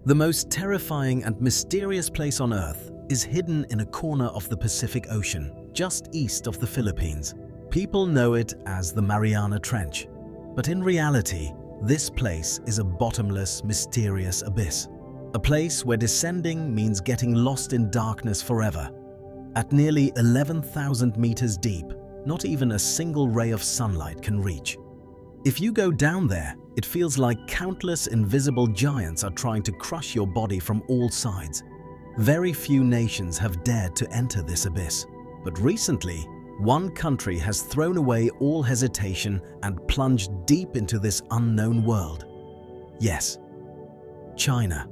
The most terrifying and mysterious place on Earth is hidden in a corner of the Pacific Ocean, just east of the Philippines. People know it as the Mariana Trench, but in reality, this place is a bottomless, mysterious abyss. A place where descending means getting lost in darkness forever. At nearly 11,000 meters deep, not even a single ray of sunlight can reach. If you go down there, it feels like countless invisible giants are trying to crush your body from all sides. Very few nations have dared to enter this abyss. But recently, one country has thrown away all hesitation and plunged deep into this unknown world. Yes, China.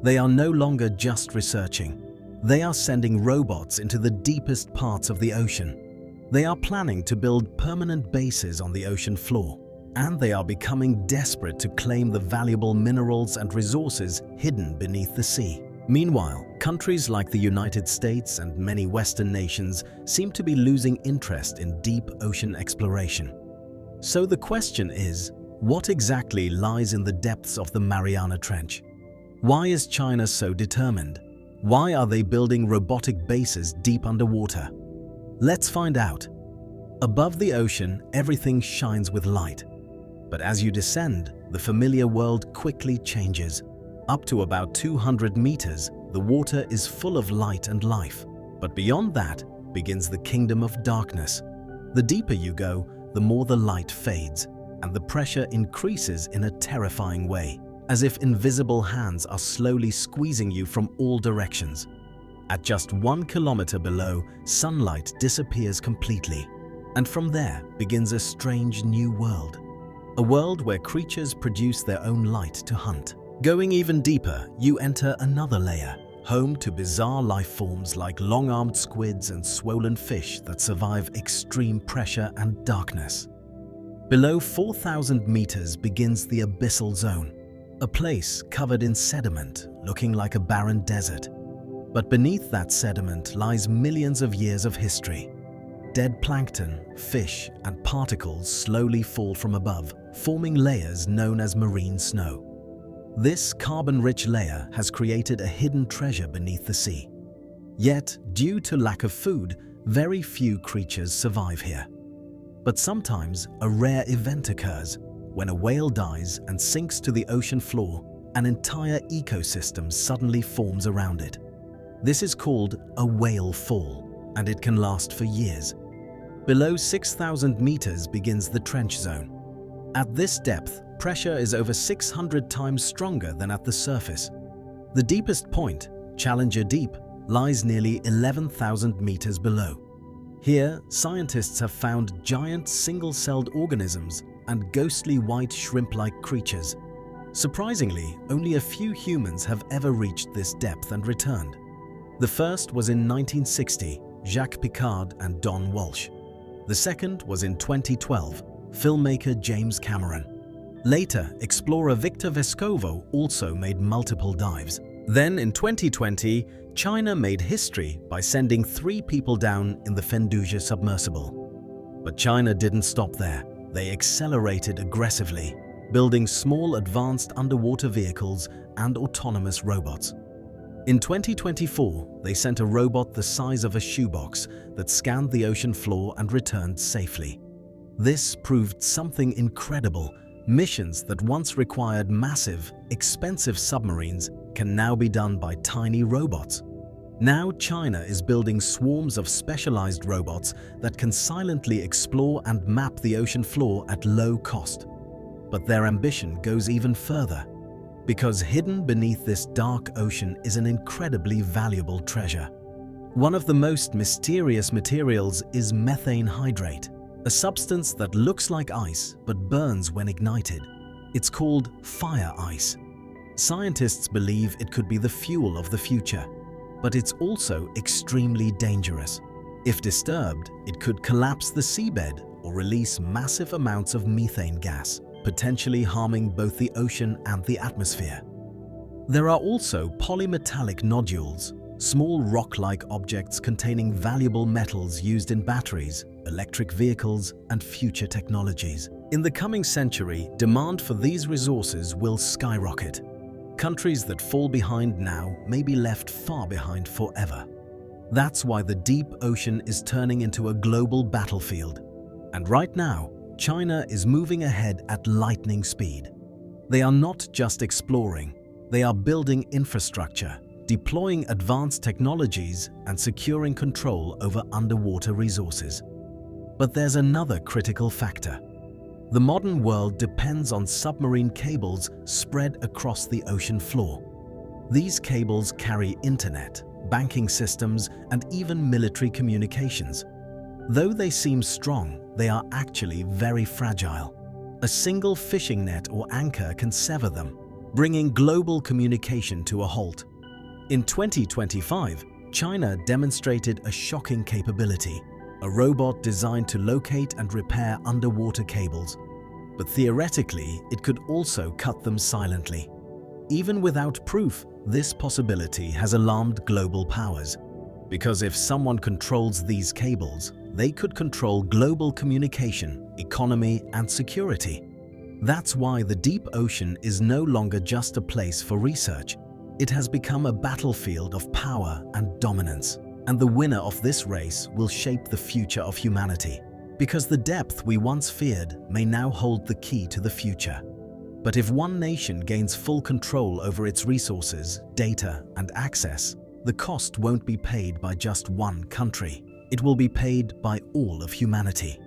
They are no longer just researching. They are sending robots into the deepest parts of the ocean. They are planning to build permanent bases on the ocean floor. And they are becoming desperate to claim the valuable minerals and resources hidden beneath the sea. Meanwhile, countries like the United States and many Western nations seem to be losing interest in deep ocean exploration. So the question is, what exactly lies in the depths of the Mariana Trench? Why is China so determined? Why are they building robotic bases deep underwater? Let's find out. Above the ocean, everything shines with light. But as you descend, the familiar world quickly changes. Up to about 200 meters, the water is full of light and life. But beyond that begins the kingdom of darkness. The deeper you go, the more the light fades, and the pressure increases in a terrifying way, as if invisible hands are slowly squeezing you from all directions. At just 1 kilometer below, sunlight disappears completely. And from there begins a strange new world. A world where creatures produce their own light to hunt. Going even deeper, you enter another layer, home to bizarre life forms like long-armed squids and swollen fish that survive extreme pressure and darkness. Below 4,000 meters begins the abyssal zone, a place covered in sediment, looking like a barren desert. But beneath that sediment lies millions of years of history. Dead plankton, fish, and particles slowly fall from above, forming layers known as marine snow. This carbon-rich layer has created a hidden treasure beneath the sea. Yet, due to lack of food, very few creatures survive here. But sometimes a rare event occurs. When a whale dies and sinks to the ocean floor, an entire ecosystem suddenly forms around it. This is called a whale fall, and it can last for years. Below 6,000 meters begins the trench zone. At this depth, pressure is over 600 times stronger than at the surface. The deepest point, Challenger Deep, lies nearly 11,000 meters below. Here, scientists have found giant single-celled organisms and ghostly white shrimp-like creatures. Surprisingly, only a few humans have ever reached this depth and returned. The first was in 1960, Jacques Piccard and Don Walsh. The second was in 2012, filmmaker James Cameron. Later, explorer Victor Vescovo also made multiple dives. Then in 2020, China made history by sending 3 people down in the Fendouzja submersible. But China didn't stop there. They accelerated aggressively, building small advanced underwater vehicles and autonomous robots. In 2024, they sent a robot the size of a shoebox that scanned the ocean floor and returned safely. This proved something incredible. Missions that once required massive, expensive submarines can now be done by tiny robots. Now China is building swarms of specialized robots that can silently explore and map the ocean floor at low cost. But their ambition goes even further, because hidden beneath this dark ocean is an incredibly valuable treasure. One of the most mysterious materials is methane hydrate, a substance that looks like ice but burns when ignited. It's called fire ice. Scientists believe it could be the fuel of the future, but it's also extremely dangerous. If disturbed, it could collapse the seabed or release massive amounts of methane gas, potentially harming both the ocean and the atmosphere. There are also polymetallic nodules, small rock-like objects containing valuable metals used in batteries, electric vehicles, and future technologies. In the coming century, demand for these resources will skyrocket. countries that fall behind now may be left far behind forever. That's why the deep ocean is turning into a global battlefield. And right now, China is moving ahead at lightning speed. They are not just exploring, they are building infrastructure, deploying advanced technologies, and securing control over underwater resources. But there's another critical factor. The modern world depends on submarine cables spread across the ocean floor. These cables carry internet, banking systems, and even military communications. Though they seem strong, they are actually very fragile. A single fishing net or anchor can sever them, bringing global communication to a halt. In 2025, China demonstrated a shocking capability, a robot designed to locate and repair underwater cables. But theoretically, it could also cut them silently. Even without proof, this possibility has alarmed global powers. Because if someone controls these cables, they could control global communication, economy, and security. That's why the deep ocean is no longer just a place for research. It has become a battlefield of power and dominance. And the winner of this race will shape the future of humanity. Because the depth we once feared may now hold the key to the future. But if one nation gains full control over its resources, data, and access, the cost won't be paid by just one country. It will be paid by all of humanity.